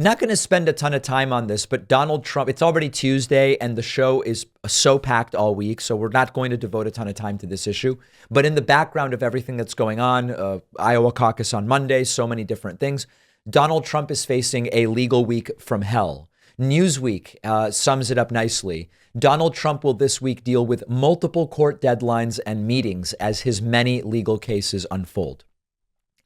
Not going to spend a ton of time on this, but Donald Trump, it's already Tuesday and the show is so packed all week. So we're not going to devote a ton of time to this issue. But in the background of everything that's going on, Iowa caucus on Monday, so many different things, Donald Trump is facing a legal week from hell. Newsweek sums it up nicely. Donald Trump will this week deal with multiple court deadlines and meetings as his many legal cases unfold.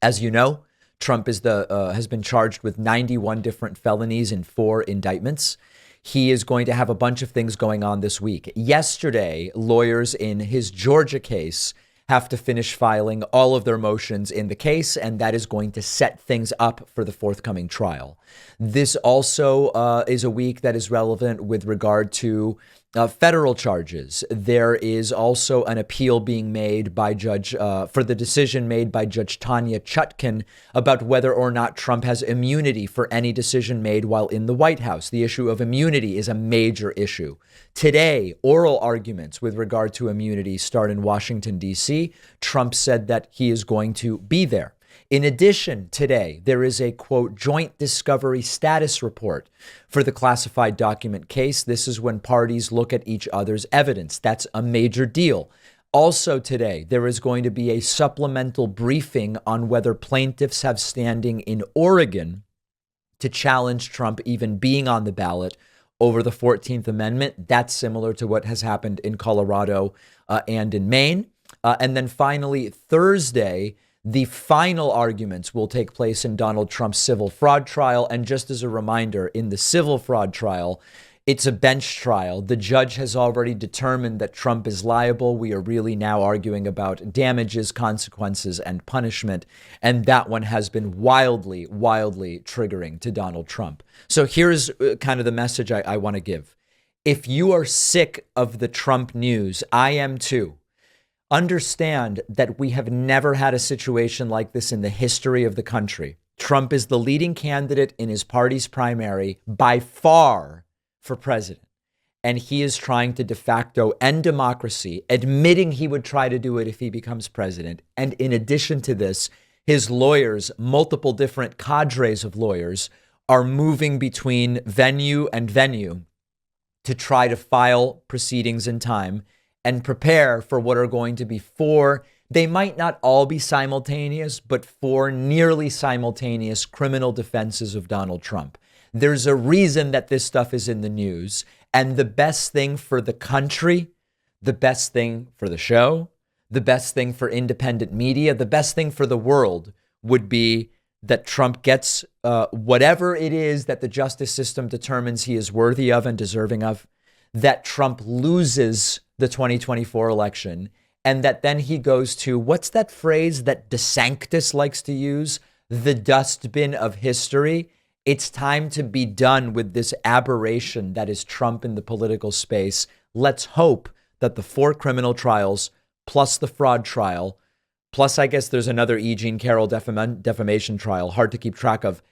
As you know, Trump has been charged with 91 different felonies in 4 indictments. He is going to have a bunch of things going on this week. Yesterday, lawyers in his Georgia case have to finish filing all of their motions in the case, and that is going to set things up for the forthcoming trial. This also is a week that is relevant with regard to federal charges. There is also an appeal being made by for the decision made by Judge Tanya Chutkan about whether or not Trump has immunity for any decision made while in the White House. The issue of immunity is a major issue. Today, oral arguments with regard to immunity start in Washington, D.C. Trump said that he is going to be there. In addition, today, there is a, quote, joint discovery status report for the classified document case. This is when parties look at each other's evidence. That's a major deal. Also today, there is going to be a supplemental briefing on whether plaintiffs have standing in Oregon to challenge Trump even being on the ballot over the 14th Amendment. That's similar to what has happened in Colorado and in Maine. And then finally, Thursday, the final arguments will take place in Donald Trump's civil fraud trial. And just as a reminder, in the civil fraud trial, it's a bench trial. The judge has already determined that Trump is liable. We are really now arguing about damages, consequences, and punishment. And that one has been wildly, wildly triggering to Donald Trump. So here's kind of the message I want to give. If you are sick of the Trump news, I am too. Understand that we have never had a situation like this in the history of the country. Trump is the leading candidate in his party's primary by far for president. And he is trying to de facto end democracy, admitting he would try to do it if he becomes president. And in addition to this, his lawyers, multiple different cadres of lawyers, are moving between venue and venue to try to file proceedings in time and prepare for what are going to be 4, they might not all be simultaneous, but 4 nearly simultaneous criminal defenses of Donald Trump. There's a reason that this stuff is in the news. And the best thing for the country, the best thing for the show, the best thing for independent media, the best thing for the world would be that Trump gets whatever it is that the justice system determines he is worthy of and deserving of, that Trump loses the 2024 election, and that then he goes to, what's that phrase that DeSantis likes to use? The dustbin of history. It's time to be done with this aberration that is Trump in the political space. Let's hope that the 4 criminal trials, plus the fraud trial, plus I guess there's another E. Jean Carroll defamation trial, hard to keep track of,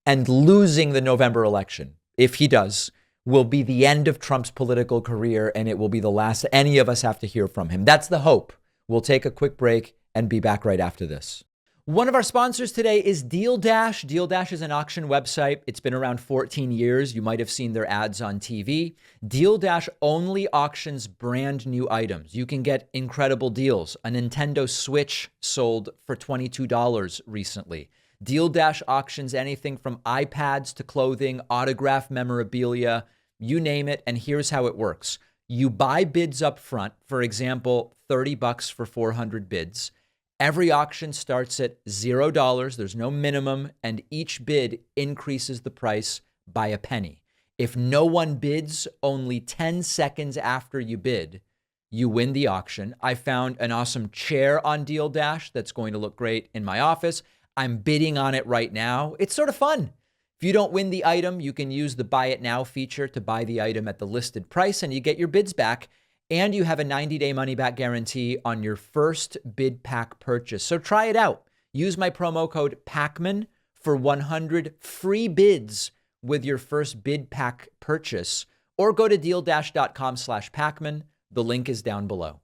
and losing the November election, if he does, will be the end of Trump's political career, and it will be the last any of us have to hear from him. That's the hope. We'll take a quick break and be back right after this. One of our sponsors today is Deal Dash. Deal Dash is an auction website. It's been around 14 years. You might have seen their ads on TV. Deal Dash only auctions brand new items. You can get incredible deals. A Nintendo Switch sold for $22 recently. Deal Dash auctions anything from iPads to clothing, autograph memorabilia, you name it. And here's how it works. You buy bids up front, for example, $30 for 400 bids. Every auction starts at $0. There's no minimum, and each bid increases the price by a penny. If no one bids, only 10 seconds after you bid, you win the auction. I found an awesome chair on Deal Dash that's going to look great in my office. I'm bidding on it right now. It's sort of fun. If you don't win the item, you can use the Buy It Now feature to buy the item at the listed price, and you get your bids back. And you have a 90-day money-back guarantee on your first bid pack purchase. So try it out. Use my promo code PACMAN for 100 free bids with your first bid pack purchase. Or go to dealdash.com/Pacman. The link is down below.